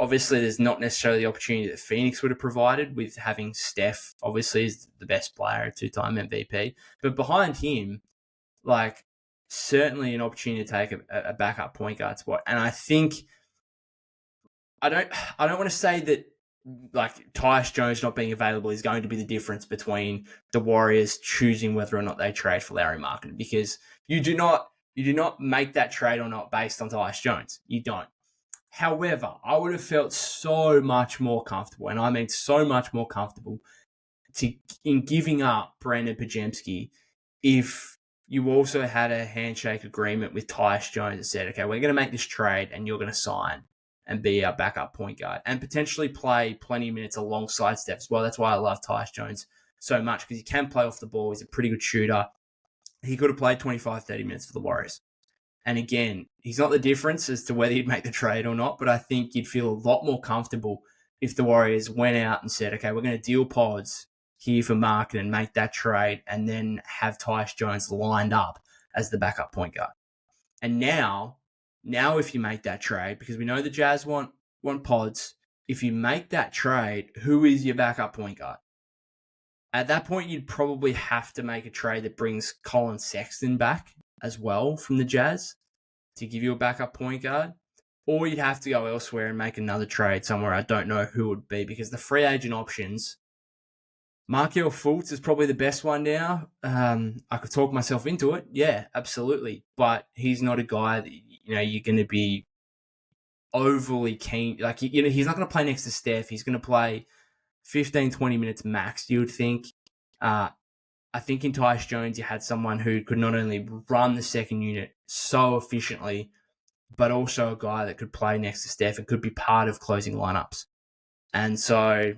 Obviously, there's not necessarily the opportunity that Phoenix would have provided with having Steph, obviously, is the best player, 2-time MVP. But behind him, like, certainly an opportunity to take a backup point guard spot. And I think I don't want to say that like Tyus Jones not being available is going to be the difference between the Warriors choosing whether or not they trade for Lauri Markkanen, because you do not make that trade or not based on Tyus Jones. You don't. However, I would have felt so much more comfortable, and I mean so much more comfortable in giving up Brandin Podziemski if you also had a handshake agreement with Tyus Jones that said, okay, we're going to make this trade and you're going to sign and be our backup point guard and potentially play plenty of minutes alongside Steph as well. That's why I love Tyus Jones so much, because he can play off the ball. He's a pretty good shooter. He could have played 25, 30 minutes for the Warriors. And again, he's not the difference as to whether you'd make the trade or not, but I think you'd feel a lot more comfortable if the Warriors went out and said, okay, we're going to deal Pods here for Markkanen and make that trade and then have Tyus Jones lined up as the backup point guard. And now if you make that trade, because we know the Jazz want Pods, if you make that trade, who is your backup point guard? At that point, you'd probably have to make a trade that brings Colin Sexton back as well from the Jazz to give you a backup point guard. Or you'd have to go elsewhere and make another trade somewhere. I don't know who it would be, because the free agent options, Markelle Fultz is probably the best one now. I could talk myself into it. Yeah, absolutely. But he's not a guy that, you're going to be overly keen. Like, he's not going to play next to Steph. He's going to play 15, 20 minutes max, you would think. I think in Tyus Jones, you had someone who could not only run the second unit so efficiently, but also a guy that could play next to Steph and could be part of closing lineups. And so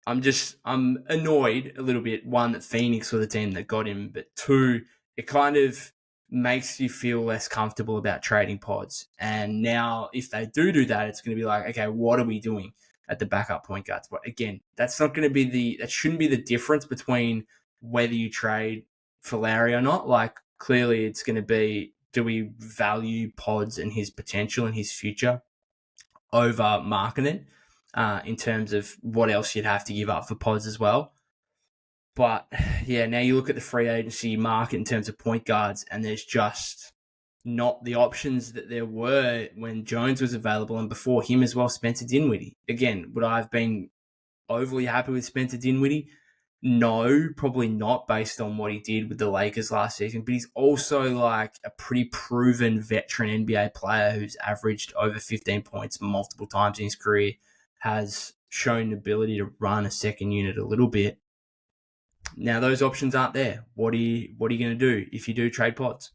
I'm annoyed a little bit, one, that Phoenix were the team that got him, but two, it kind of makes you feel less comfortable about trading Pods. And now if they do that, it's going to be like, okay, what are we doing at the backup point guard spot? Again, that's not going to be that shouldn't be the difference between whether you trade for Lauri or not. Like, clearly it's going to be, do we value Pods and his potential and his future over Markkanen in terms of what else you'd have to give up for Pods as well. But yeah, now you look at the free agency market in terms of point guards, and there's just not the options that there were when Jones was available, and before him as well, Spencer Dinwiddie. Again, would I have been overly happy with Spencer Dinwiddie? No, probably not, based on what he did with the Lakers last season. But he's also like a pretty proven veteran NBA player who's averaged over 15 points multiple times in his career, has shown the ability to run a second unit a little bit. Now those options aren't there. What are you going to do if you do trade Pods?